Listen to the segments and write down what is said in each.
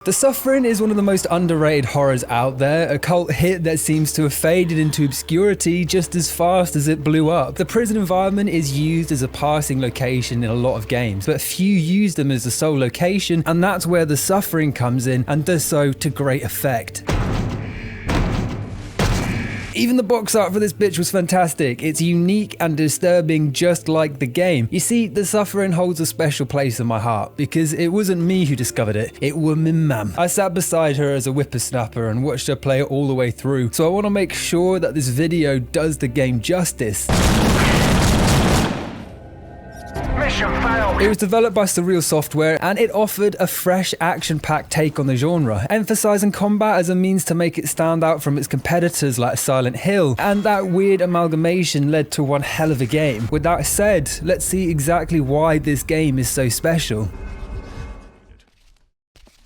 The Suffering is one of the most underrated horrors out there, a cult hit that seems to have faded into obscurity just as fast as it blew up. The prison environment is used as a passing location in a lot of games, but few use them as the sole location, and that's where The Suffering comes in and does so to great effect. Even the box art for this bitch was fantastic. It's unique and disturbing just like the game. You see, The Suffering holds a special place in my heart because it wasn't me who discovered it, it were my mum. I sat beside her as a whippersnapper and watched her play it all the way through, so I want to make sure that this video does the game justice. It was developed by Surreal Software and it offered a fresh action-packed take on the genre, emphasizing combat as a means to make it stand out from its competitors like Silent Hill, and that weird amalgamation led to one hell of a game. With that said, let's see exactly why this game is so special.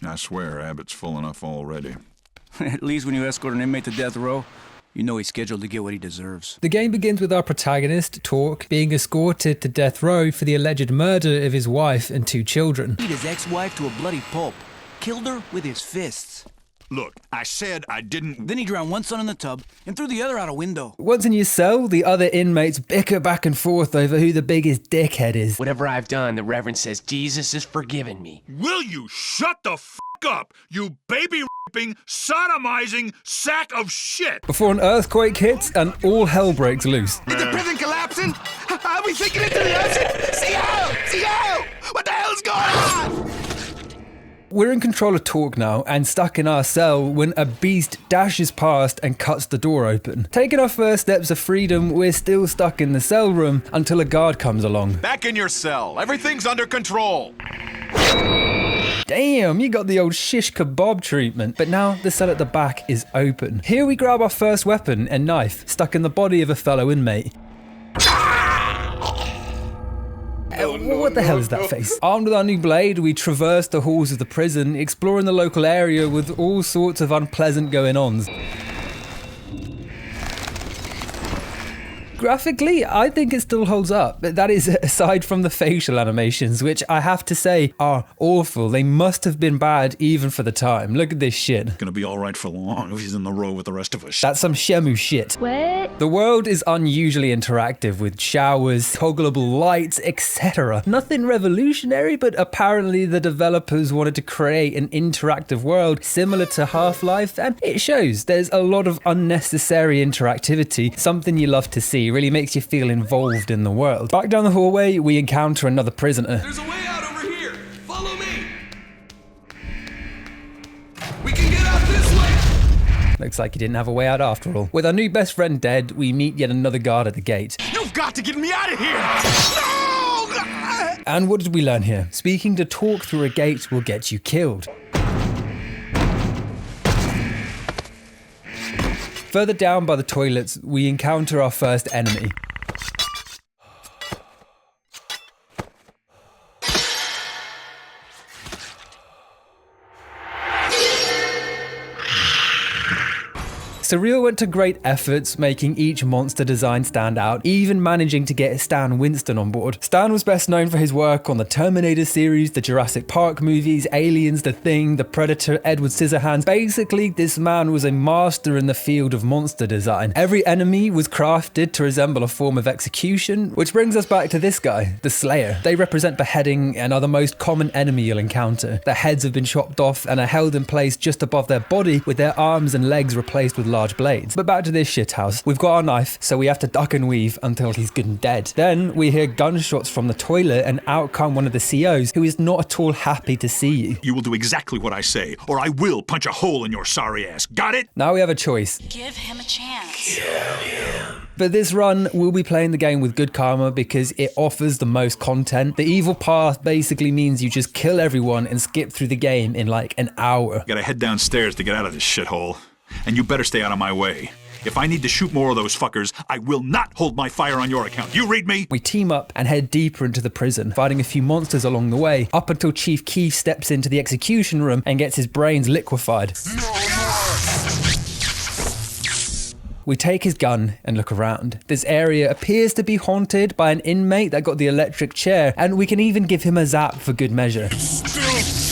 I swear Abbott's full enough already. At least when you escort an inmate to death row, you know he's scheduled to get what he deserves. The game begins with our protagonist, Torque, being escorted to death row for the alleged murder of his wife and 2 children. Beat his ex-wife to a bloody pulp. Killed her with his fists. Look, I said I didn't... Then he drowned one son in the tub and threw the other out a window. Once in your cell, the other inmates bicker back and forth over who the biggest dickhead is. Whatever I've done, the Reverend says Jesus has forgiven me. Will you shut the f*** up, you baby-raping, sodomizing sack of shit! Before an earthquake hits and all hell breaks loose. Is the prison collapsing? Are we sinking into the ocean? See out! What the hell's going on? We're in control of Torque now and stuck in our cell when a beast dashes past and cuts the door open. Taking our first steps of freedom, we're still stuck in the cell room until a guard comes along. Back in your cell. Everything's under control. Damn, you got the old shish kebab treatment. But now the cell at the back is open. Here we grab our first weapon, a knife, stuck in the body of a fellow inmate. What the hell is that face? Armed with our new blade, we traverse the halls of the prison, exploring the local area with all sorts of unpleasant going-ons. Graphically, I think it still holds up, but that is aside from the facial animations, which I have to say are awful. They must have been bad even for the time. Look at this shit. Gonna be alright for long if he's in the row with the rest of us. That's some Shemu shit. What? The world is unusually interactive with showers, toggleable lights, etc. Nothing revolutionary, but apparently the developers wanted to create an interactive world similar to Half-Life, and it shows. There's a lot of unnecessary interactivity, something you love to see. Really makes you feel involved in the world. Back down the hallway, we encounter another prisoner. There's a way out over here. Follow me. We can get out this way. Looks like he didn't have a way out after all. With our new best friend dead, we meet yet another guard at the gate. You've got to get me out of here. No! And what did we learn here? Speaking to Torque through a gate will get you killed. Further down by the toilets, we encounter our first enemy. Surreal went to great efforts making each monster design stand out, even managing to get Stan Winston on board. Stan was best known for his work on the Terminator series, the Jurassic Park movies, Aliens, The Thing, The Predator, Edward Scissorhands. Basically, this man was a master in the field of monster design. Every enemy was crafted to resemble a form of execution, which brings us back to this guy, the Slayer. They represent beheading and are the most common enemy you'll encounter. Their heads have been chopped off and are held in place just above their body, with their arms and legs replaced with large blades. But back to this shithouse. We've got our knife, so we have to duck and weave until he's good and dead. Then we hear gunshots from the toilet and out come one of the COs, who is not at all happy to see you. You will do exactly what I say, or I will punch a hole in your sorry ass. Got it? Now we have a choice. Give him a chance. For this run, we'll be playing the game with good karma because it offers the most content. The evil path basically means you just kill everyone and skip through the game in like an hour. Gotta head downstairs to get out of this shithole. And you better stay out of my way. If I need to shoot more of those fuckers, I will not hold my fire on your account. You read me? We team up and head deeper into the prison, fighting a few monsters along the way, up until Chief Keef steps into the execution room and gets his brains liquefied. We take his gun and look around. This area appears to be haunted by an inmate that got the electric chair, and we can even give him a zap for good measure. Still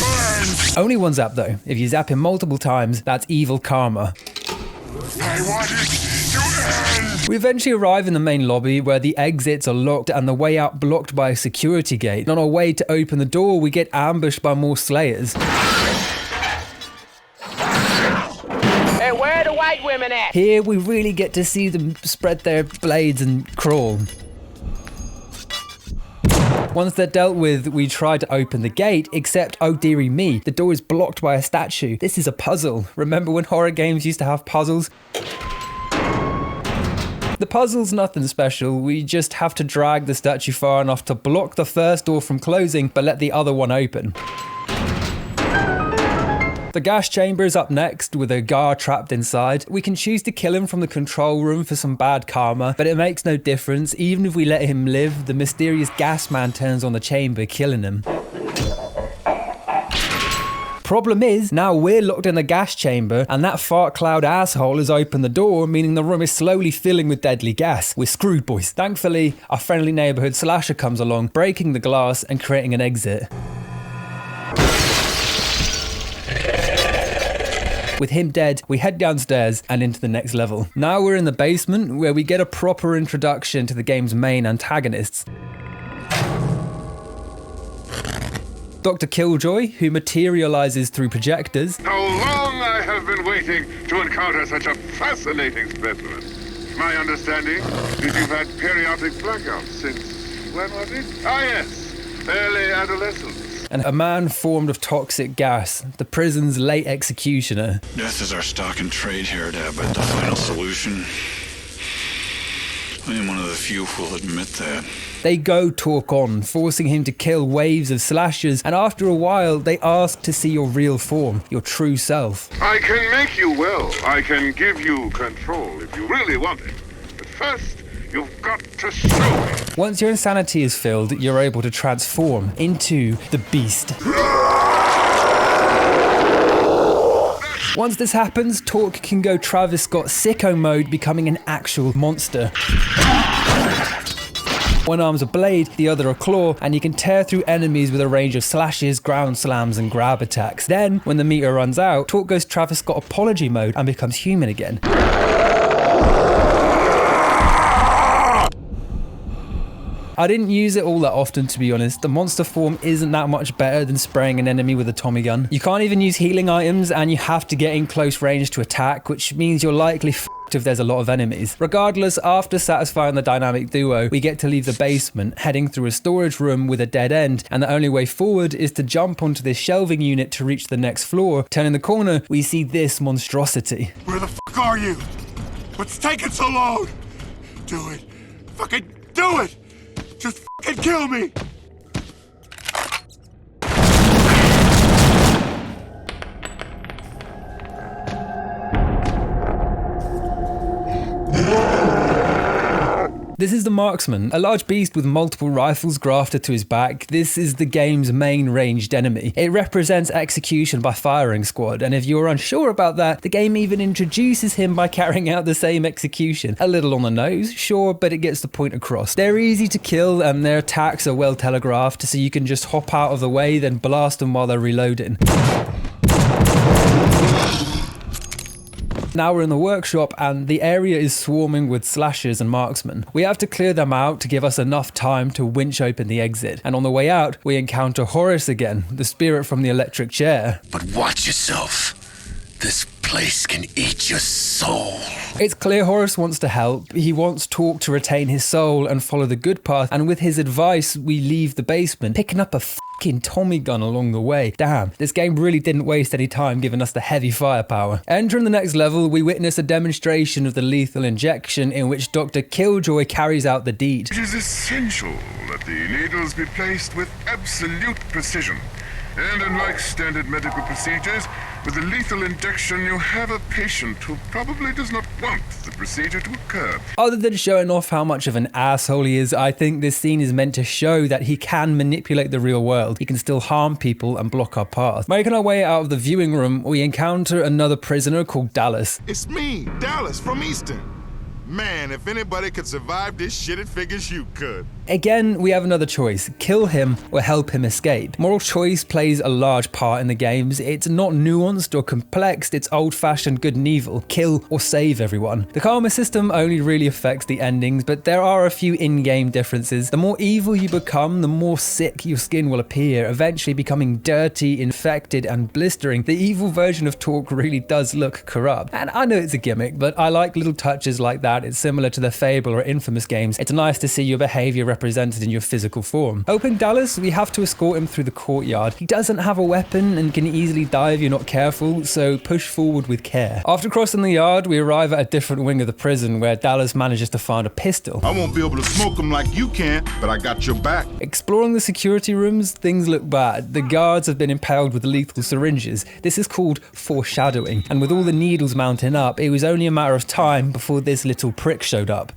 burns. Only one zap though. If you zap him multiple times, that's evil karma. I want it to end! We eventually arrive in the main lobby where the exits are locked and the way out blocked by a security gate. On our way to open the door, we get ambushed by more slayers. Hey, where are the white women at? Here we really get to see them spread their blades and crawl. Once they're dealt with, we try to open the gate, except, oh dearie me, the door is blocked by a statue. This is a puzzle. Remember when horror games used to have puzzles? The puzzle's nothing special, we just have to drag the statue far enough to block the first door from closing, but let the other one open. The gas chamber is up next, with a Gar trapped inside. We can choose to kill him from the control room for some bad karma, but it makes no difference. Even if we let him live, the mysterious gas man turns on the chamber, killing him. Problem is, now we're locked in the gas chamber, and that fart cloud asshole has opened the door, meaning the room is slowly filling with deadly gas. We're screwed, boys. Thankfully, our friendly neighborhood slasher comes along, breaking the glass and creating an exit. With him dead, we head downstairs and into the next level. Now we're in the basement, where we get a proper introduction to the game's main antagonists. Dr. Killjoy, who materializes through projectors. How long I have been waiting to encounter such a fascinating specimen. My understanding is you've had periodic blackouts since, when was it? Ah yes, early adolescence. And a man formed of toxic gas, the prison's late executioner. Death is our stock and trade here at Abbott, the final solution. I am one of the few who will admit that. They go talk on, forcing him to kill waves of slashers, and after a while, they ask to see your real form, your true self. I can make you well. I can give you control if you really want it. But first, you've got to show me. Once your insanity is filled, you're able to transform into the beast. Once this happens, Torque can go Travis Scott sicko mode, becoming an actual monster. One arm's a blade, the other a claw, and you can tear through enemies with a range of slashes, ground slams, and grab attacks. Then, when the meter runs out, Torque goes Travis Scott apology mode and becomes human again. I didn't use it all that often, to be honest. The monster form isn't that much better than spraying an enemy with a Tommy gun. You can't even use healing items, and you have to get in close range to attack, which means you're likely f***ed if there's a lot of enemies. Regardless, after satisfying the dynamic duo, we get to leave the basement, heading through a storage room with a dead end, and the only way forward is to jump onto this shelving unit to reach the next floor. Turning the corner, we see this monstrosity. Where the fuck are you? What's taking so long? Do it. Fucking do it! Just fucking kill me! This is the Marksman, a large beast with multiple rifles grafted to his back. This is the game's main ranged enemy. It represents execution by firing squad, and if you're unsure about that, the game even introduces him by carrying out the same execution. A little on the nose, sure, but it gets the point across. They're easy to kill, and their attacks are well telegraphed, so you can just hop out of the way, then blast them while they're reloading. Now we're in the workshop and the area is swarming with slashers and marksmen. We have to clear them out to give us enough time to winch open the exit. And on the way out, we encounter Horace again, the spirit from the electric chair. But watch yourself. This place can eat your soul. It's clear Horace wants to help. He wants Torque to retain his soul and follow the good path. And with his advice, we leave the basement, picking up a fucking Tommy gun along the way. Damn, this game really didn't waste any time giving us the heavy firepower. Entering the next level, we witness a demonstration of the lethal injection in which Dr. Killjoy carries out the deed. It is essential that the needles be placed with absolute precision. And unlike standard medical procedures, with a lethal injection, you have a patient who probably does not want the procedure to occur. Other than showing off how much of an asshole he is, I think this scene is meant to show that he can manipulate the real world. He can still harm people and block our path. Making our way out of the viewing room, we encounter another prisoner called Dallas. It's me, Dallas from Easton. Man, if anybody could survive this shit, it figures you could. Again, we have another choice: kill him or help him escape. Moral choice plays a large part in the games. It's not nuanced or complex, it's old-fashioned good and evil. Kill or save everyone. The karma system only really affects the endings, but there are a few in-game differences. The more evil you become, the more sick your skin will appear, eventually becoming dirty, infected, and blistering. The evil version of Torque really does look corrupt. And I know it's a gimmick, but I like little touches like that. It's similar to the Fable or Infamous games. It's nice to see your behavior represented in your physical form. Helping Dallas, we have to escort him through the courtyard. He doesn't have a weapon and can easily die if you're not careful, so push forward with care. After crossing the yard, we arrive at a different wing of the prison where Dallas manages to find a pistol. I won't be able to smoke them like you can, but I got your back. Exploring the security rooms, things look bad. The guards have been impaled with lethal syringes. This is called foreshadowing, and with all the needles mounting up, it was only a matter of time before this little prick showed up.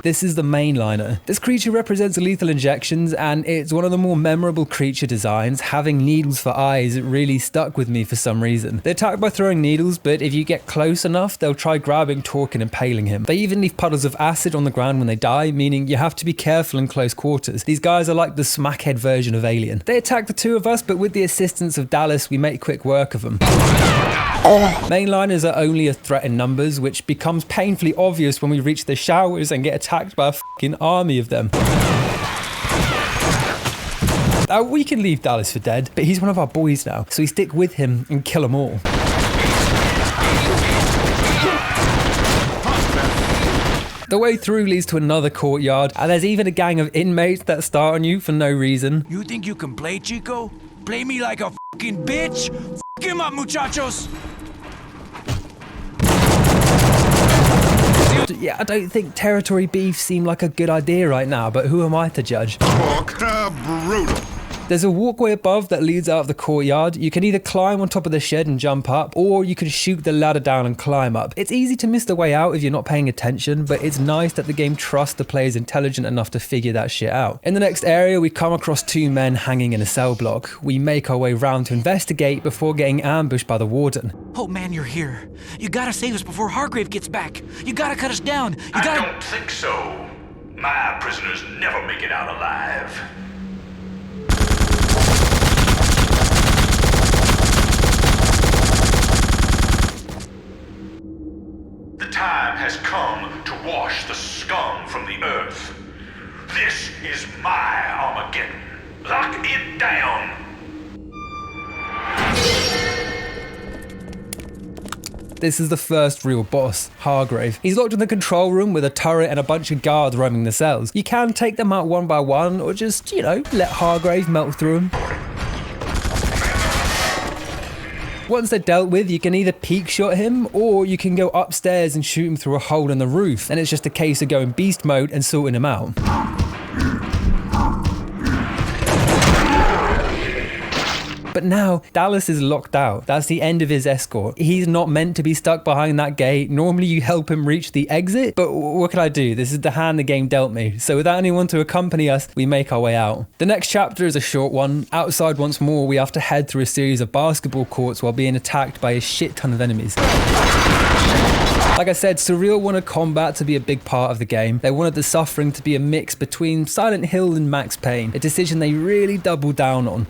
This is the mainliner. This creature represents lethal injections, and it's one of the more memorable creature designs. Having needles for eyes really stuck with me for some reason. They attack by throwing needles, but if you get close enough, they'll try grabbing Torque and impaling him. They even leave puddles of acid on the ground when they die, meaning you have to be careful in close quarters. These guys are like the smackhead version of Alien. They attack the two of us, but with the assistance of Dallas, we make quick work of them. Mainliners are only a threat in numbers, which becomes painfully obvious when we reach the showers and get attacked by a fucking army of them. Now, we can leave Dallas for dead, but he's one of our boys now, so we stick with him and kill them all. The way through leads to another courtyard, and there's even a gang of inmates that start on you for no reason. You think you can play, Chico? Play me like a fucking bitch? Fuck him up, muchachos! Yeah, I don't think territory beef seemed like a good idea right now, but who am I to judge? Brutal. There's a walkway above that leads out of the courtyard. You can either climb on top of the shed and jump up, or you can shoot the ladder down and climb up. It's easy to miss the way out if you're not paying attention, but it's nice that the game trusts the players intelligent enough to figure that shit out. In the next area, we come across two men hanging in a cell block. We make our way round to investigate before getting ambushed by the warden. Oh man, you're here. You gotta save us before Hargrave gets back. You gotta cut us down. You gotta... I don't think so. My prisoners never make it out alive. The time has come to wash the scum from the earth. This is my Armageddon. Lock it down. This is the first real boss, Hargrave. He's locked in the control room with a turret and a bunch of guards roaming the cells. You can take them out one by one, or just, let Hargrave melt through them. Once they're dealt with, you can either peek shot him, or you can go upstairs and shoot him through a hole in the roof. And it's just a case of going beast mode and sorting him out. But now, Dallas is locked out. That's the end of his escort. He's not meant to be stuck behind that gate. Normally you help him reach the exit, but what can I do? This is the hand the game dealt me. So without anyone to accompany us, we make our way out. The next chapter is a short one. Outside once more, we have to head through a series of basketball courts while being attacked by a shit ton of enemies. Like I said, Surreal wanted combat to be a big part of the game. They wanted the suffering to be a mix between Silent Hill and Max Payne, a decision they really doubled down on.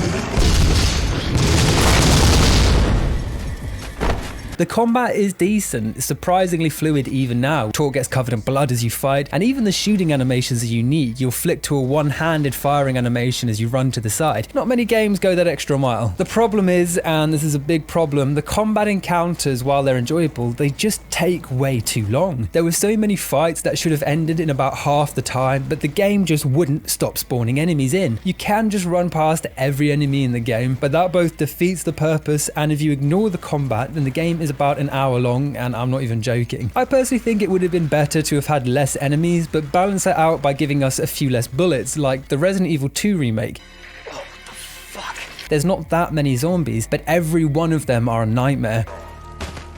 The combat is decent, surprisingly fluid even now. Torque gets covered in blood as you fight, and even the shooting animations are unique. You'll flick to a one-handed firing animation as you run to the side. Not many games go that extra mile. The problem is, and this is a big problem, the combat encounters, while they're enjoyable, they just take way too long. There were so many fights that should have ended in about half the time, but the game just wouldn't stop spawning enemies in. You can just run past every enemy in the game, but that both defeats the purpose, and if you ignore the combat, then the game is about an hour long, and I'm not even joking. I personally think it would have been better to have had less enemies, but balance it out by giving us a few less bullets, like the Resident Evil 2 remake. Oh, what the fuck? There's not that many zombies, but every one of them are a nightmare.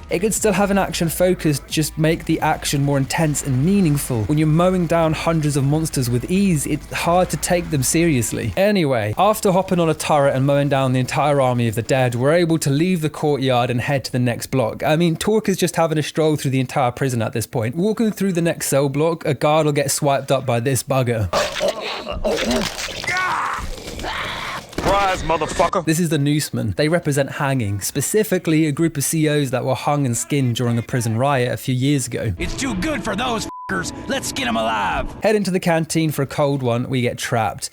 It could still have an action focus, just make the action more intense and meaningful. When you're mowing down hundreds of monsters with ease, it's hard to take them seriously. Anyway, after hopping on a turret and mowing down the entire army of the dead, we're able to leave the courtyard and head to the next block. I mean, Torque is just having a stroll through the entire prison at this point. Walking through the next cell block, a guard will get swiped up by this bugger. Surprise, motherfucker. This is the Noosemen. They represent hanging, specifically a group of COs that were hung and skinned during a prison riot a few years ago. It's too good for those fuckers. Let's get them alive. Heading to the canteen for a cold one, we get trapped.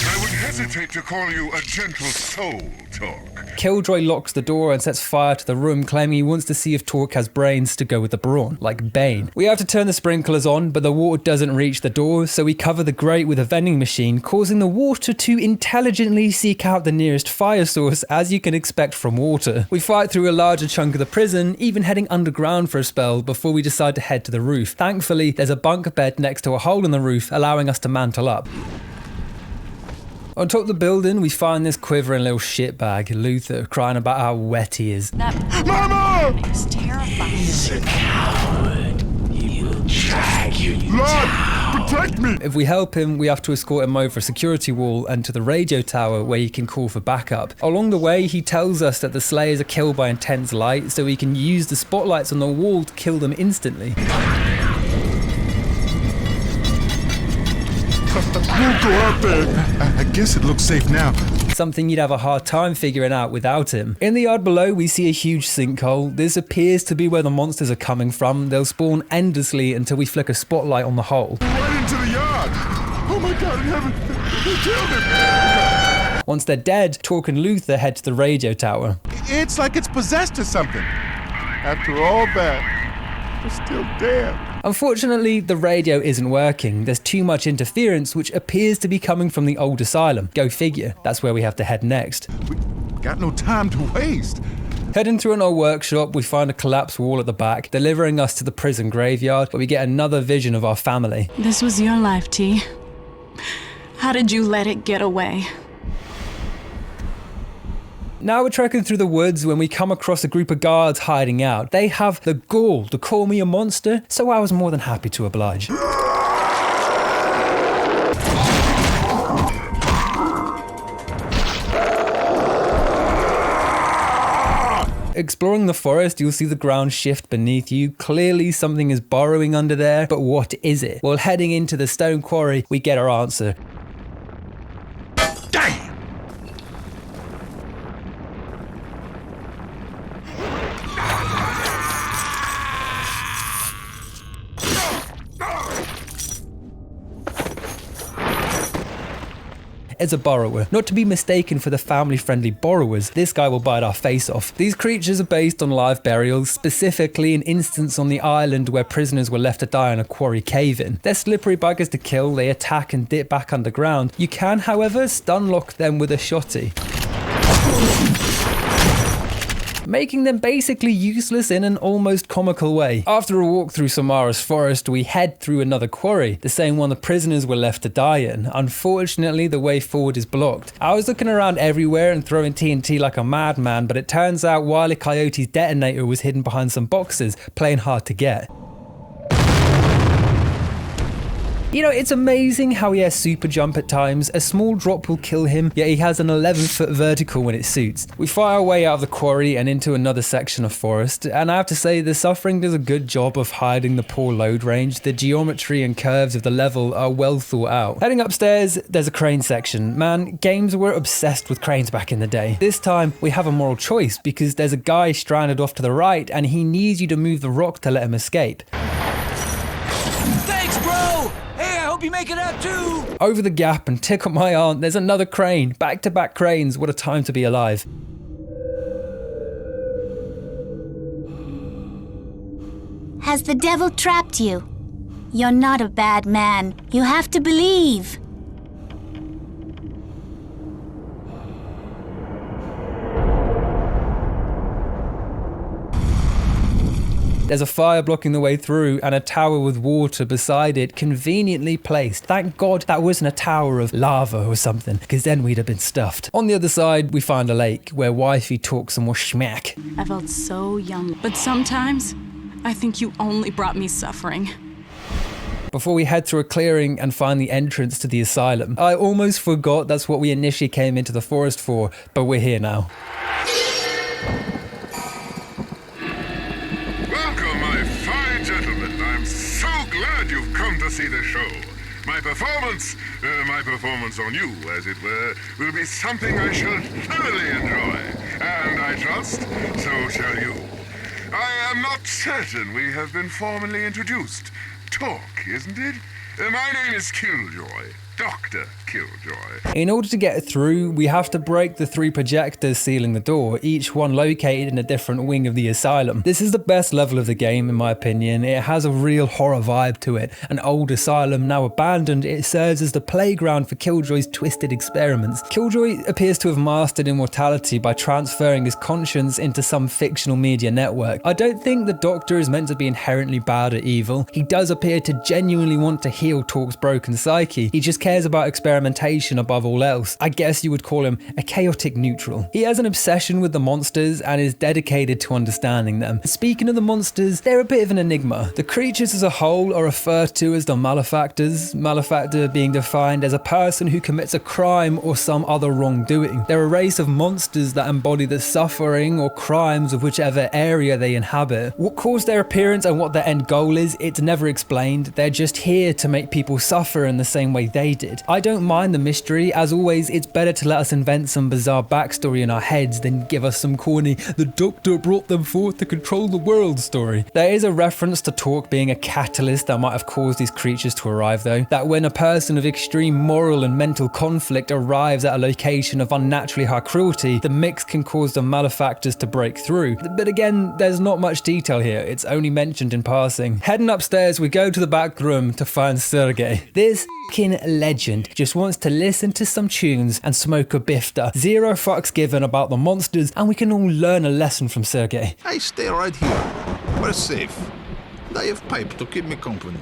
I would hesitate to call you a gentle soul, Torque. Killjoy locks the door and sets fire to the room, claiming he wants to see if Torque has brains to go with the brawn, like Bane. We have to turn the sprinklers on, but the water doesn't reach the door, so we cover the grate with a vending machine, causing the water to intelligently seek out the nearest fire source, as you can expect from water. We fight through a larger chunk of the prison, even heading underground for a spell before we decide to head to the roof. Thankfully, there's a bunk bed next to a hole in the roof, allowing us to mantle up. On top of the building, we find this quivering little shitbag, Luther, crying about how wet he is. Mama! It's terrifying. He's a coward. He will drag you down. Protect me! If we help him, we have to escort him over a security wall and to the radio tower where he can call for backup. Along the way, he tells us that the Slayers are killed by intense light, so he can use the spotlights on the wall to kill them instantly. We'll go out there. I guess it looks safe now. Something you'd have a hard time figuring out without him. In the yard below, we see a huge sinkhole. This appears to be where the monsters are coming from. They'll spawn endlessly until we flick a spotlight on the hole. Right into the yard. Oh my God in heaven. They killed him. Once they're dead, Torque and Luther head to the radio tower. It's like it's possessed or something. After all that, we're still dead. Unfortunately, the radio isn't working. There's too much interference, which appears to be coming from the old asylum. Go figure. That's where we have to head next. We got no time to waste. Heading through an old workshop, we find a collapsed wall at the back, delivering us to the prison graveyard, where we get another vision of our family. This was your life, T. How did you let it get away? Now we're trekking through the woods when we come across a group of guards hiding out. They have the gall to call me a monster, so I was more than happy to oblige. Exploring the forest, you'll see the ground shift beneath you. Clearly something is burrowing under there, but what is it? Well, heading into the stone quarry, we get our answer. Damn! Is a burrower, not to be mistaken for the family-friendly borrowers. This guy will bite our face off. These creatures are based on live burials, specifically an instance on the island where prisoners were left to die in a quarry cave-in. They're slippery buggers to kill, they attack and dip back underground. You can, however, stun lock them with a shotty, making them basically useless in an almost comical way. After a walk through Samara's forest, we head through another quarry, the same one the prisoners were left to die in. Unfortunately, the way forward is blocked. I was looking around everywhere and throwing TNT like a madman, but it turns out Wile E. Coyote's detonator was hidden behind some boxes, playing hard to get. You know, it's amazing how he has super jump at times. A small drop will kill him, yet he has an 11-foot vertical when it suits. We fire our way out of the quarry and into another section of forest, and I have to say the Suffering does a good job of hiding the poor load range. The geometry and curves of the level are well thought out. Heading upstairs, there's a crane section. Man, games were obsessed with cranes back in the day. This time, we have a moral choice because there's a guy stranded off to the right and he needs you to move the rock to let him escape. Thanks, bro! Hey, I hope you make it out too! Over the gap and tickle my aunt, there's another crane. Back-to-back cranes, what a time to be alive. Has the devil trapped you? You're not a bad man. You have to believe. There's a fire blocking the way through and a tower with water beside it, conveniently placed. Thank God that wasn't a tower of lava or something, because then we'd have been stuffed. On the other side, we find a lake where wifey talks some more schmack. I felt so young, but sometimes I think you only brought me suffering. Before we head through a clearing and find the entrance to the asylum. I almost forgot that's what we initially came into the forest for, but we're here now. Welcome, my fine gentlemen. I'm so glad you've come to see the show. My performance on you, as it were, will be something I shall thoroughly enjoy. And I trust, so shall you. I am not certain we have been formally introduced. Talk, isn't it? My name is Killjoy. Dr. Killjoy. In order to get through, we have to break the 3 projectors sealing the door, each one located in a different wing of the asylum. This is the best level of the game in my opinion. It has a real horror vibe to it. An old asylum now abandoned, it serves as the playground for Killjoy's twisted experiments. Killjoy appears to have mastered immortality by transferring his conscience into some fictional media network. I don't think the Doctor is meant to be inherently bad or evil. He does appear to genuinely want to heal Talk's broken psyche. He just cares about experimentation above all else. I guess you would call him a chaotic neutral. He has an obsession with the monsters and is dedicated to understanding them. Speaking of the monsters, they're a bit of an enigma. The creatures as a whole are referred to as the malefactors, malefactor being defined as a person who commits a crime or some other wrongdoing. They're a race of monsters that embody the suffering or crimes of whichever area they inhabit. What caused their appearance and what their end goal is, it's never explained. They're just here to make people suffer in the same way they did. I don't mind the mystery. As always, it's better to let us invent some bizarre backstory in our heads than give us some corny "the Doctor brought them forth to control the world" story. There is a reference to Talk being a catalyst that might have caused these creatures to arrive though, that when a person of extreme moral and mental conflict arrives at a location of unnaturally high cruelty, the mix can cause the malefactors to break through. But again, there's not much detail here, it's only mentioned in passing. Heading upstairs, we go to the back room to find Sergei. This legend just wants to listen to some tunes and smoke a bifter. Zero fucks given about the monsters, and we can all learn a lesson from Sergei. I stay right here. We're safe. And I have pipe to keep me company.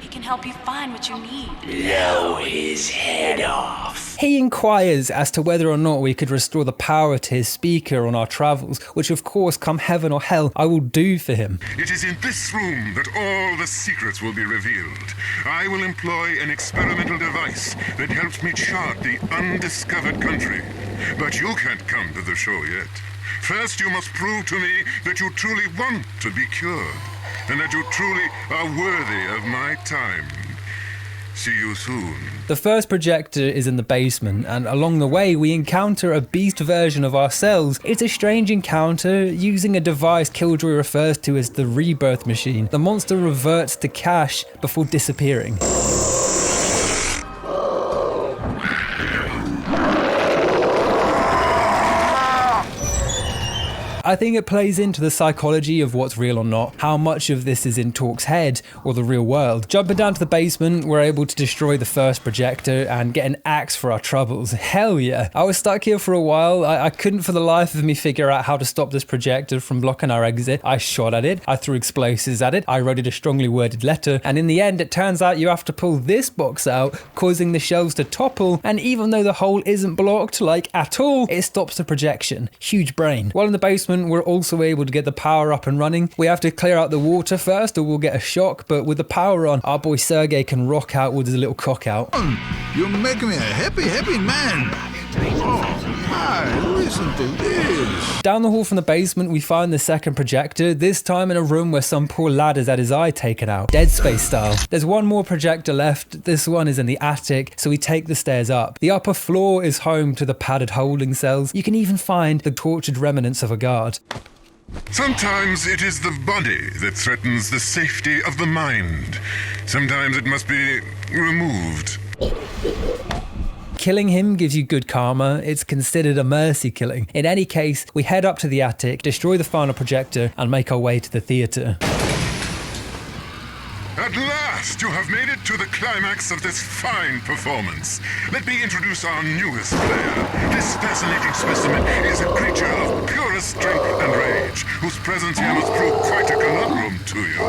He can help you find what you need. Blow his head off. He inquires as to whether or not we could restore the power to his speaker on our travels, which of course, come heaven or hell, I will do for him. It is in this room that all the secrets will be revealed. I will employ an experimental device that helps me chart the undiscovered country. But you can't come to the show yet. First, you must prove to me that you truly want to be cured, and that you truly are worthy of my time. See you soon. The first projector is in the basement, and along the way we encounter a beast version of ourselves. It's a strange encounter using a device Killjoy refers to as the rebirth machine. The monster reverts to Cash before disappearing. I think it plays into the psychology of what's real or not, how much of this is in Talk's head or the real world. Jumping down to the basement, we're able to destroy the first projector and get an axe for our troubles. Hell yeah. I was stuck here for a while. I couldn't for the life of me figure out how to stop this projector from blocking our exit. I shot at it, I threw explosives at it, I wrote it a strongly worded letter, and in the end it turns out you have to pull this box out, causing the shelves to topple, and even though the hole isn't blocked, like at all, it stops the projection. Huge brain. While in the basement, we're also able to get the power up and running. We have to clear out the water first or we'll get a shock, but with the power on, our boy Sergei can rock out with his little cock out. You make me a happy man. Oh my, listen to this. Down the hall from the basement, we find the second projector, this time in a room where some poor lad has had his eye taken out, Dead Space style. There's one more projector left, this one is in the attic, so we take the stairs up. The upper floor is home to the padded holding cells. You can even find the tortured remnants of a guard. Sometimes it is the body that threatens the safety of the mind. Sometimes it must be removed. Killing him gives you good karma. It's considered a mercy killing. In any case, we head up to the attic, destroy the final projector, and make our way to the theatre. At last, you have made it to the climax of this fine performance. Let me introduce our newest player. This fascinating specimen is a creature of purest strength and rage, whose presence here must prove quite a conundrum to you.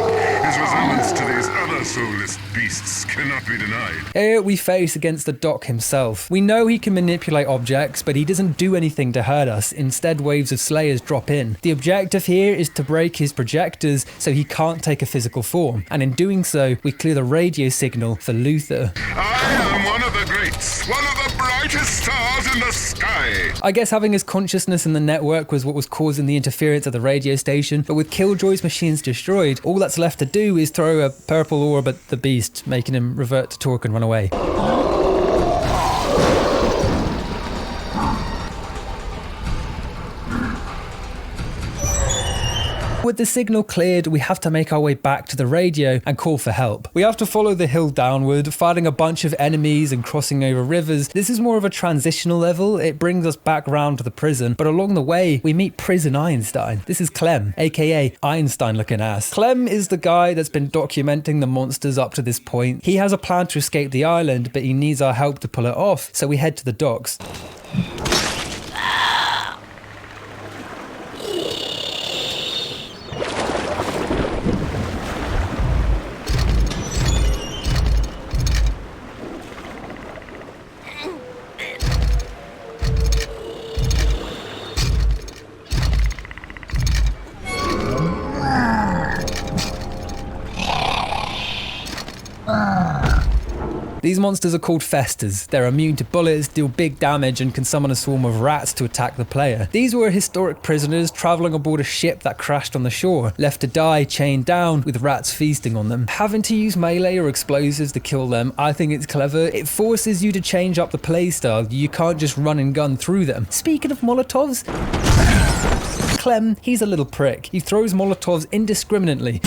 His resemblance to these other soulless beasts cannot be denied. Here we face against the Doc himself. We know he can manipulate objects, but he doesn't do anything to hurt us. Instead, waves of Slayers drop in. The objective here is to break his projectors so he can't take a physical form, and in doing so, we clear the radio signal for Luther. I am one of the greats, one of the brightest stars in the sky. I guess having his consciousness in the network was what was causing the interference at the radio station, but with Killjoy's machines destroyed, all that's left to do is throw a purple orb at the beast, making him revert to talk and run away. With the signal cleared, we have to make our way back to the radio and call for help. We have to follow the hill downward, fighting a bunch of enemies and crossing over rivers. This is more of a transitional level. It brings us back round to the prison, but along the way, we meet Prison Einstein. This is Clem, aka Einstein looking ass. Clem is the guy that's been documenting the monsters up to this point. He has a plan to escape the island, but he needs our help to pull it off, so we head to the docks. These monsters are called Festers. They're immune to bullets, deal big damage, and can summon a swarm of rats to attack the player. These were historic prisoners travelling aboard a ship that crashed on the shore, left to die chained down with rats feasting on them. Having to use melee or explosives to kill them, I think it's clever. It forces you to change up the playstyle. You can't just run and gun through them. Speaking of Molotovs, Clem, he's a little prick. He throws Molotovs indiscriminately.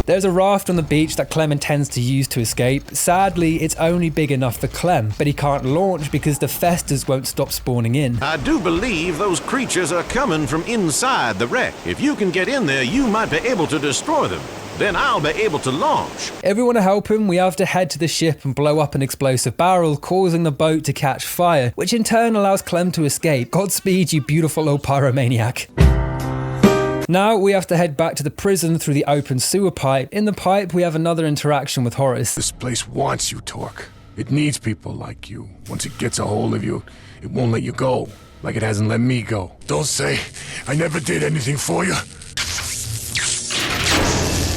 There's a raft on the beach that Clem intends to use to escape. Sadly, it's only big enough for Clem, but he can't launch because the Festers won't stop spawning in. I do believe those creatures are coming from inside the wreck. If you can get in there, you might be able to destroy them. Then I'll be able to launch. Everyone to help him, we have to head to the ship and blow up an explosive barrel, causing the boat to catch fire, which in turn allows Clem to escape. Godspeed, you beautiful old pyromaniac. Now we have to head back to the prison through the open sewer pipe. In the pipe, we have another interaction with Horace. This place wants you, Torque. It needs people like you. Once it gets a hold of you, it won't let you go, like it hasn't let me go. Don't say I never did anything for you.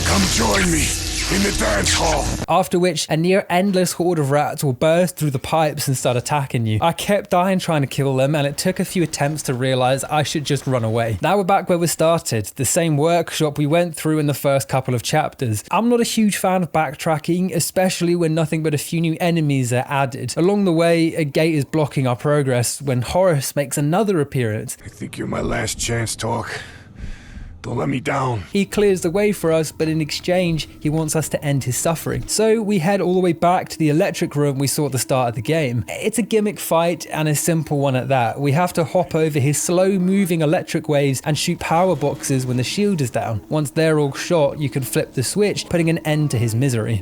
Come join me in the dance hall. After which, a near endless horde of rats will burst through the pipes and start attacking you. I kept dying trying to kill them, and it took a few attempts to realise I should just run away. Now we're back where we started, the same workshop we went through in the first couple of chapters. I'm not a huge fan of backtracking, especially when nothing but a few new enemies are added. Along the way, a gate is blocking our progress when Horace makes another appearance. I think you're my last chance, Torque. Don't let me down. He clears the way for us, but in exchange, he wants us to end his suffering. So we head all the way back to the electric room we saw at the start of the game. It's a gimmick fight, and a simple one at that. We have to hop over his slow-moving electric waves and shoot power boxes when the shield is down. Once they're all shot, you can flip the switch, putting an end to his misery.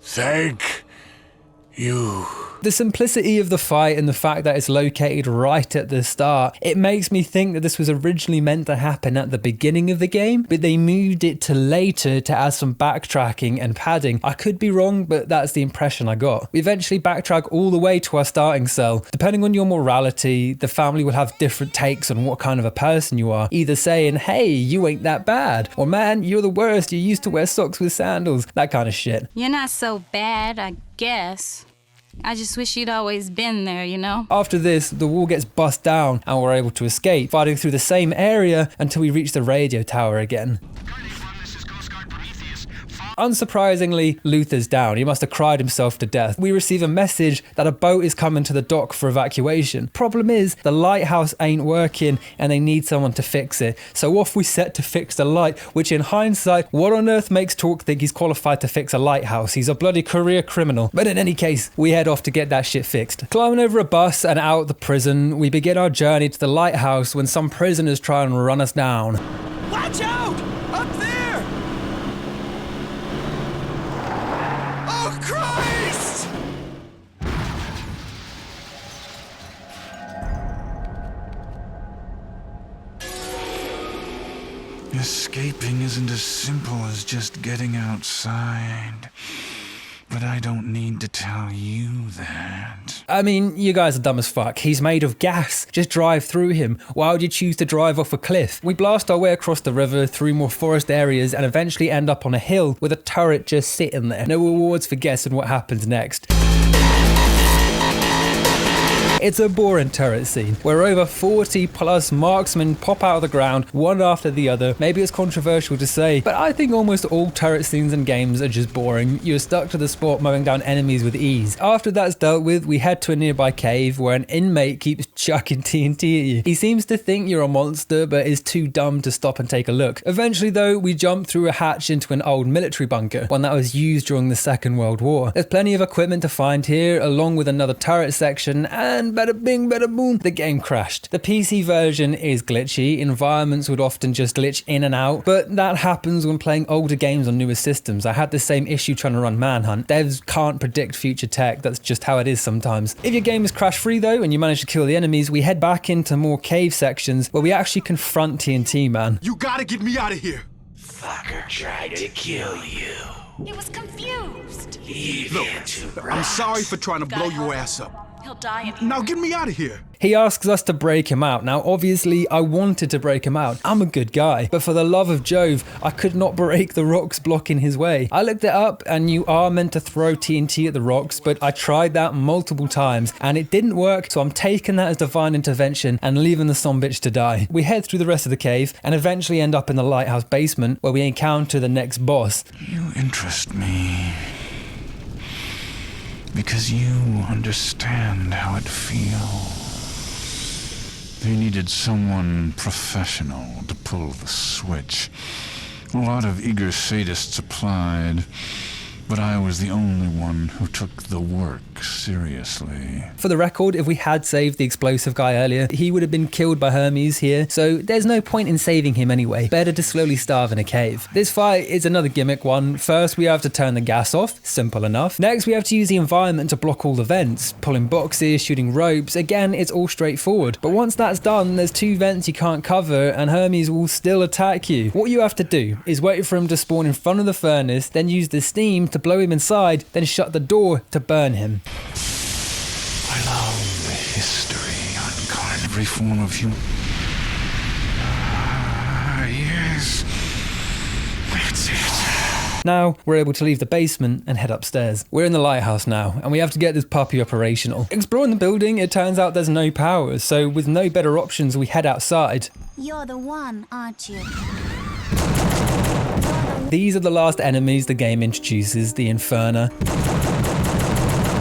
Thank you. The simplicity of the fight and the fact that it's located right at the start, it makes me think that this was originally meant to happen at the beginning of the game, but they moved it to later to add some backtracking and padding. I could be wrong, but that's the impression I got. We eventually backtrack all the way to our starting cell. Depending on your morality, the family will have different takes on what kind of a person you are. Either saying, hey, you ain't that bad, or man, you're the worst, you used to wear socks with sandals, that kind of shit. You're not so bad, I guess. I just wish you'd always been there, you know? After this, the wall gets bust down and we're able to escape, fighting through the same area until we reach the radio tower again. This is Coast Guard Prometheus. Unsurprisingly, Luther's down. He must have cried himself to death. We receive a message that a boat is coming to the dock for evacuation. Problem is, the lighthouse ain't working and they need someone to fix it. So off we set to fix the light, which in hindsight, what on earth makes Torque think he's qualified to fix a lighthouse? He's a bloody career criminal. But in any case, we head off to get that shit fixed. Climbing over a bus and out the prison, we begin our journey to the lighthouse when some prisoners try and run us down. Watch out! Up there! Oh, Christ! Escaping isn't as simple as just getting outside. But I don't need to tell you that. I mean, you guys are dumb as fuck. He's made of gas. Just drive through him. Why would you choose to drive off a cliff? We blast our way across the river, through more forest areas, and eventually end up on a hill with a turret just sitting there. No rewards for guessing what happens next. It's a boring turret scene, where over 40 plus marksmen pop out of the ground, one after the other. Maybe it's controversial to say, but I think almost all turret scenes in games are just boring. You're stuck to the spot mowing down enemies with ease. After that's dealt with, we head to a nearby cave where an inmate keeps chucking TNT at you. He seems to think you're a monster, but is too dumb to stop and take a look. Eventually though, we jump through a hatch into an old military bunker, one that was used during the Second World War. There's plenty of equipment to find here, along with another turret section, and bada bing, bada boom, the game crashed. The PC version is glitchy, environments would often just glitch in and out, but that happens when playing older games on newer systems. I had the same issue trying to run Manhunt. Devs can't predict future tech, that's just how it is sometimes. If your game is crash free though, and you manage to kill the enemies, we head back into more cave sections where we actually confront TNT Man. You gotta get me out of here! Fucker tried to kill you. He was confused. Look, I'm sorry for trying to blow your ass up. He'll die in here. Now get me out of here. He asks us to break him out. Now, obviously, I wanted to break him out. I'm a good guy. But for the love of Jove, I could not break the rocks blocking his way. I looked it up, and you are meant to throw TNT at the rocks, but I tried that multiple times, and it didn't work, so I'm taking that as divine intervention and leaving the sumbitch to die. We head through the rest of the cave, and eventually end up in the lighthouse basement, where we encounter the next boss. You interest me. Because you understand how it feels. They needed someone professional to pull the switch. A lot of eager sadists applied, but I was the only one who took the work seriously. For the record, if we had saved the explosive guy earlier, he would have been killed by Hermes here, so there's no point in saving him anyway. Better to slowly starve in a cave. This fight is another gimmick one. First, we have to turn the gas off. Simple enough. Next, we have to use the environment to block all the vents. Pulling boxes, shooting ropes. Again, it's all straightforward. But once that's done, there's 2 vents you can't cover, and Hermes will still attack you. What you have to do is wait for him to spawn in front of the furnace, then use the steam to blow him inside, then shut the door to burn him. I love the history on every form of human. Yes. That's it. Now, we're able to leave the basement and head upstairs. We're in the lighthouse now, and we have to get this puppy operational. Exploring the building, it turns out there's no power, so with no better options, we head outside. You're the one, aren't you? These are the last enemies the game introduces, the Inferna.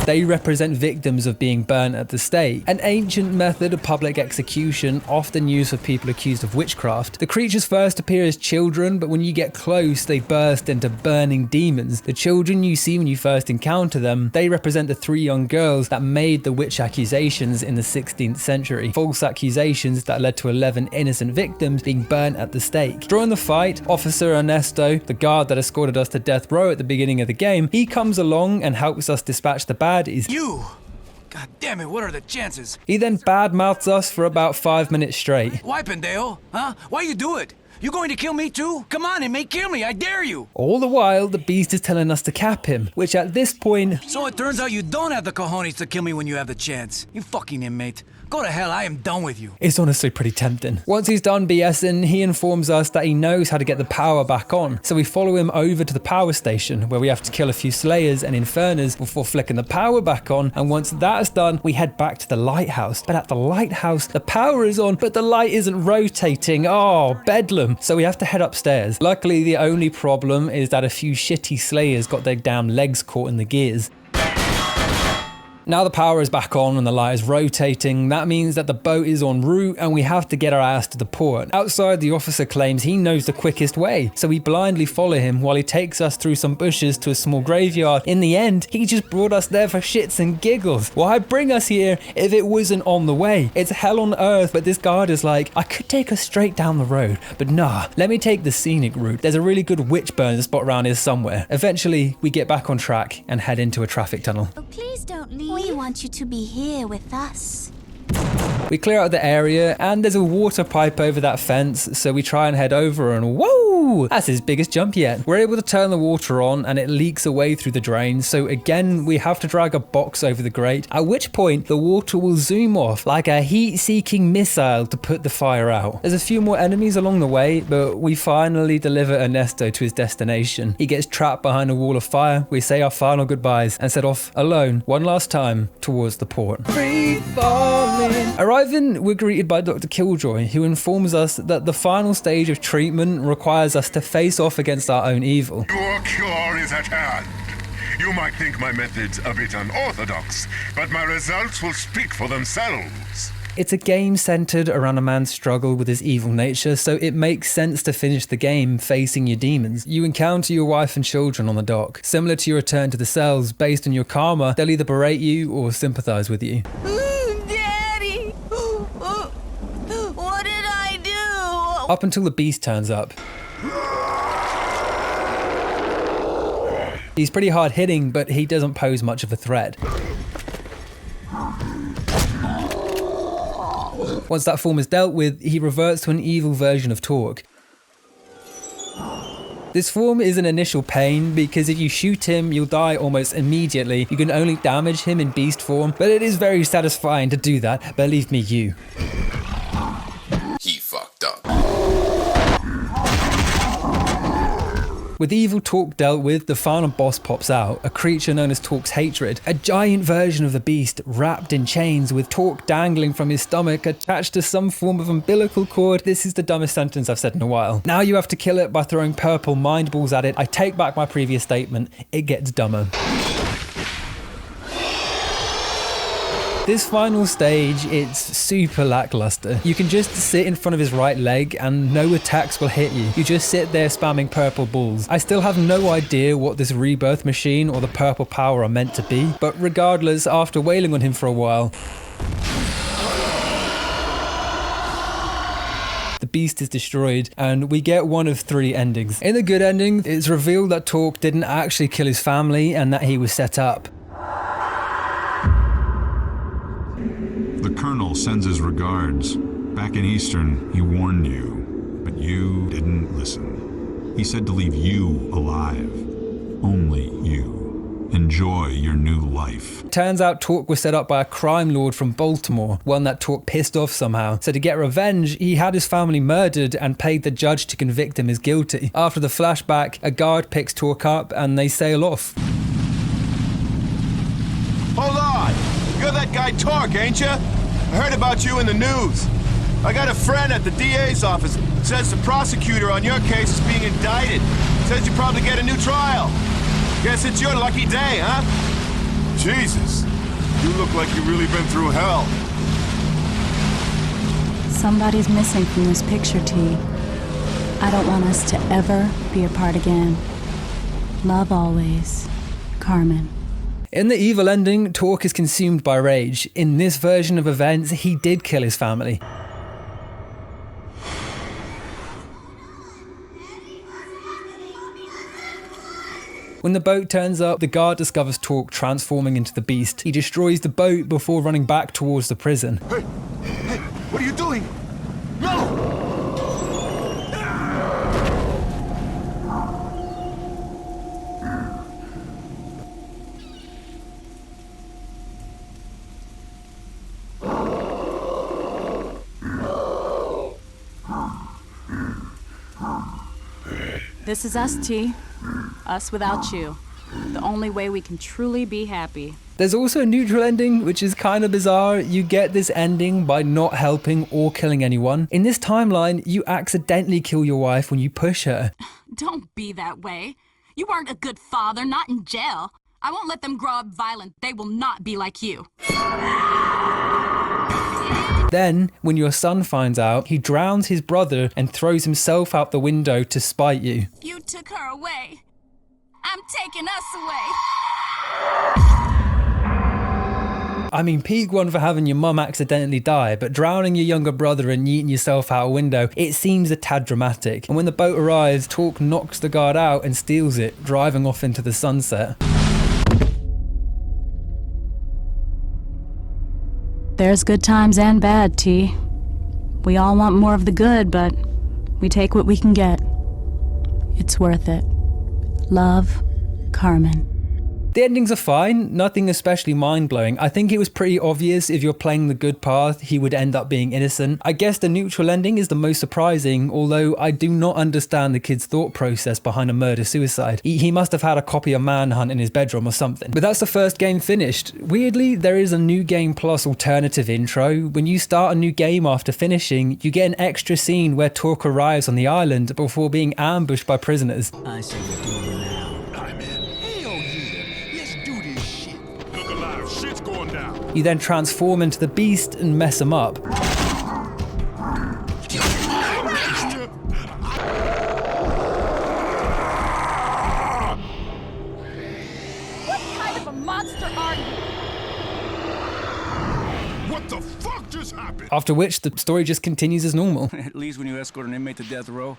They represent victims of being burnt at the stake, an ancient method of public execution often used for people accused of witchcraft. The creatures first appear as children, but when you get close, they burst into burning demons. The children you see when you first encounter them, they represent the 3 young girls that made the witch accusations in the 16th century. False accusations that led to 11 innocent victims being burnt at the stake. During the fight, Officer Ernesto, the guard that escorted us to death row at the beginning of the game, he comes along and helps us dispatch the baddies. You! God damn it, what are the chances? He then badmouths us for about 5 minutes straight. Why, pendejo? Huh? Why you do it? You going to kill me too? Come on, inmate, kill me, I dare you! All the while, the beast is telling us to cap him, which at this point... So it turns out you don't have the cojones to kill me when you have the chance. You fucking inmate. Go to hell, I am done with you. It's honestly pretty tempting. Once he's done BSing, he informs us that he knows how to get the power back on. So we follow him over to the power station, where we have to kill a few Slayers and Inferners before flicking the power back on. And once that's done, we head back to the lighthouse. But at the lighthouse, the power is on, but the light isn't rotating. Oh, bedlam. So we have to head upstairs. Luckily, the only problem is that a few shitty Slayers got their damn legs caught in the gears. Now the power is back on and the light is rotating. That means that the boat is en route and we have to get our ass to the port. Outside, the officer claims he knows the quickest way, so we blindly follow him while he takes us through some bushes to a small graveyard. In the end, he just brought us there for shits and giggles. Why bring us here if it wasn't on the way? It's hell on earth, but this guard is like, I could take us straight down the road, but nah, let me take the scenic route. There's a really good witch burner spot around here somewhere. Eventually, we get back on track and head into a traffic tunnel. Oh, please don't leave. We want you to be here with us. We clear out the area and there's a water pipe over that fence, so we try and head over and whoa, that's his biggest jump yet. We're able to turn the water on and it leaks away through the drain, so again we have to drag a box over the grate, at which point the water will zoom off like a heat-seeking missile to put the fire out. There's a few more enemies along the way, but we finally deliver Ernesto to his destination. He gets trapped behind a wall of fire, we say our final goodbyes and set off alone one last time towards the port. Free falling. Arriving, we're greeted by Dr. Killjoy, who informs us that the final stage of treatment requires us to face off against our own evil. Your cure is at hand. You might think my methods a bit unorthodox, but my results will speak for themselves. It's a game centered around a man's struggle with his evil nature, so it makes sense to finish the game facing your demons. You encounter your wife and children on the dock. Similar to your return to the cells, based on your karma, they'll either berate you or sympathize with you. Daddy! What did I do? Up until the beast turns up. He's pretty hard hitting, but he doesn't pose much of a threat. Once that form is dealt with, he reverts to an evil version of Torque. This form is an initial pain because if you shoot him, you'll die almost immediately. You can only damage him in beast form, but it is very satisfying to do that, believe me, you. He fucked up. With evil Torque dealt with, the final boss pops out, a creature known as Torque's Hatred, a giant version of the beast wrapped in chains with Torque dangling from his stomach attached to some form of umbilical cord. This is the dumbest sentence I've said in a while. Now you have to kill it by throwing purple mind balls at it. I take back my previous statement, it gets dumber. This final stage, it's super lackluster. You can just sit in front of his right leg and no attacks will hit you. You just sit there spamming purple balls. I still have no idea what this rebirth machine or the purple power are meant to be, but regardless, after wailing on him for a while, the beast is destroyed and we get one of 3 endings. In the good ending, it's revealed that Torque didn't actually kill his family and that he was set up. The Colonel sends his regards. Back in Eastern, he warned you, but you didn't listen. He said to leave you alive. Only you. Enjoy your new life. Turns out Torque was set up by a crime lord from Baltimore, one that Torque pissed off somehow. So to get revenge, he had his family murdered and paid the judge to convict him as guilty. After the flashback, a guard picks Torque up and they sail off. Hold on! You're that guy Torque, ain't ya? I heard about you in the news. I got a friend at the DA's office. Says the prosecutor on your case is being indicted. Says you probably get a new trial. Guess it's your lucky day, huh? Jesus, you look like you've really been through hell. Somebody's missing from this picture, T. I don't want us to ever be apart again. Love always, Carmen. In the evil ending, Torque is consumed by rage. In this version of events, he did kill his family. When the boat turns up, the guard discovers Torque transforming into the beast. He destroys the boat before running back towards the prison. Hey, what are you doing? No! This is us, T. Us without you. The only way we can truly be happy. There's also a neutral ending, which is kind of bizarre. You get this ending by not helping or killing anyone. In this timeline, you accidentally kill your wife when you push her. Don't be that way. You weren't a good father, not in jail. I won't let them grow up violent. They will not be like you. Then, when your son finds out, he drowns his brother and throws himself out the window to spite you. You took her away. I'm taking us away. I mean, peak one for having your mum accidentally die, but drowning your younger brother and yeeting yourself out a window, it seems a tad dramatic. And when the boat arrives, Torque knocks the guard out and steals it, driving off into the sunset. There's good times and bad, T. We all want more of the good, but we take what we can get. It's worth it. Love, Carmen. The endings are fine, nothing especially mind-blowing. I think it was pretty obvious if you're playing the good path, he would end up being innocent. I guess the neutral ending is the most surprising, although I do not understand the kid's thought process behind a murder-suicide. He must have had a copy of Manhunt in his bedroom or something. But that's the first game finished. Weirdly, there is a New Game Plus alternative intro. When you start a new game after finishing, you get an extra scene where Torque arrives on the island before being ambushed by prisoners. I say we do it now. I'm in. Hell yeah. Let's do this shit. Look alive. Shit's going down. You then transform into the beast and mess him up. What kind of a monster are you? What the fuck just happened? After which, the story just continues as normal. At least when you escort an inmate to death row,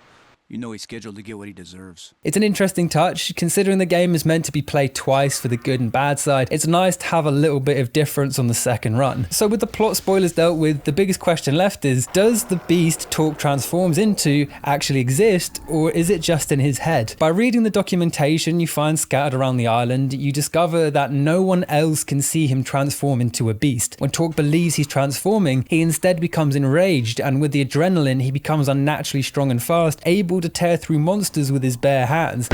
you know he's scheduled to get what he deserves. It's an interesting touch, considering the game is meant to be played twice for the good and bad side. It's nice to have a little bit of difference on the second run. So with the plot spoilers dealt with, the biggest question left is, does the beast Torque transforms into actually exist, or is it just in his head? By reading the documentation you find scattered around the island, you discover that no one else can see him transform into a beast. When Torque believes he's transforming, he instead becomes enraged, and with the adrenaline he becomes unnaturally strong and fast, able to tear through monsters with his bare hands.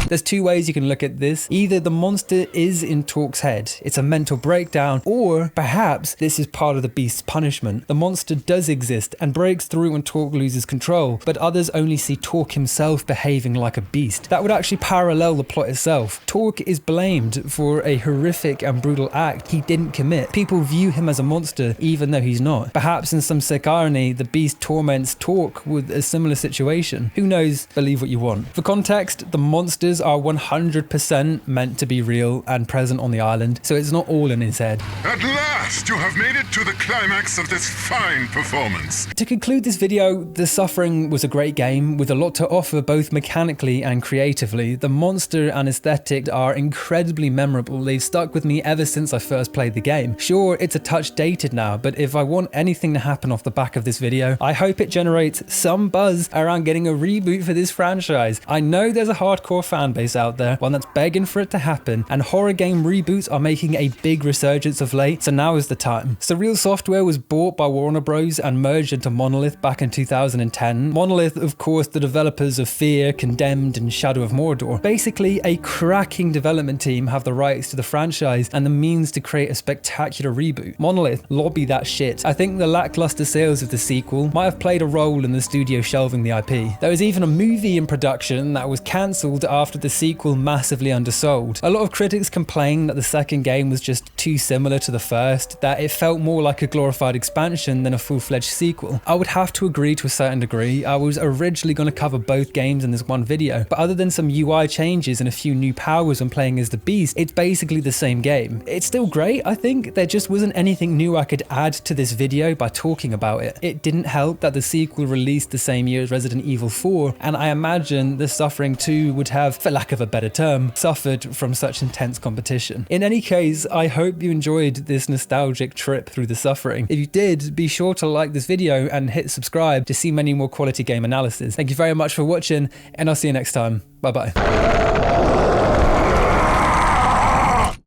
There's two ways you can look at this. Either the monster is in Torque's head, it's a mental breakdown, or perhaps this is part of the beast's punishment. The monster does exist and breaks through when Torque loses control, but others only see Torque himself behaving like a beast. That would actually parallel the plot itself. Torque is blamed for a horrific and brutal act he didn't commit. People view him as a monster even though he's not. Perhaps in some sick irony, the beast torments Torque with a similar situation. Who knows? Believe what you want. For context, the monsters are 100% meant to be real and present on the island, so it's not all in his head. At last, you have made it to the climax of this fine performance. To conclude this video, The Suffering was a great game with a lot to offer both mechanically and creatively. The monster and aesthetic are incredibly memorable. They've stuck with me ever since I first played the game. Sure, it's a touch dated now, but if I want anything to happen off the back of this video, I hope it generates some buzz around getting a reboot for this franchise. I know there's a hardcore fan base out there, one that's begging for it to happen, and horror game reboots are making a big resurgence of late, so now is the time. Surreal Software was bought by Warner Bros. And merged into Monolith back in 2010. Monolith, of course, the developers of Fear, Condemned, and Shadow of Mordor. Basically, a cracking development team have the rights to the franchise and the means to create a spectacular reboot. Monolith, lobby that shit. I think the lackluster sales of the sequel might have played a role in the studio shelving the IP. There was even a movie in production that was cancelled after the sequel massively undersold. A lot of critics complained that the second game was just too similar to the first, that it felt more like a glorified expansion than a full-fledged sequel. I would have to agree to a certain degree. I was originally going to cover both games in this one video, but other than some UI changes and a few new powers when playing as the Beast, it's basically the same game. It's still great, I think. There just wasn't anything new I could add to this video by talking about it. It didn't help that the sequel released the same year as Resident Evil 4, and I imagine The Suffering 2 would have, for lack of a better term, suffered from such intense competition. In any case, I hope you enjoyed this nostalgic trip through The Suffering. If you did, be sure to like this video and hit subscribe to see many more quality game analysis. Thank you very much for watching, and I'll see you next time. Bye bye.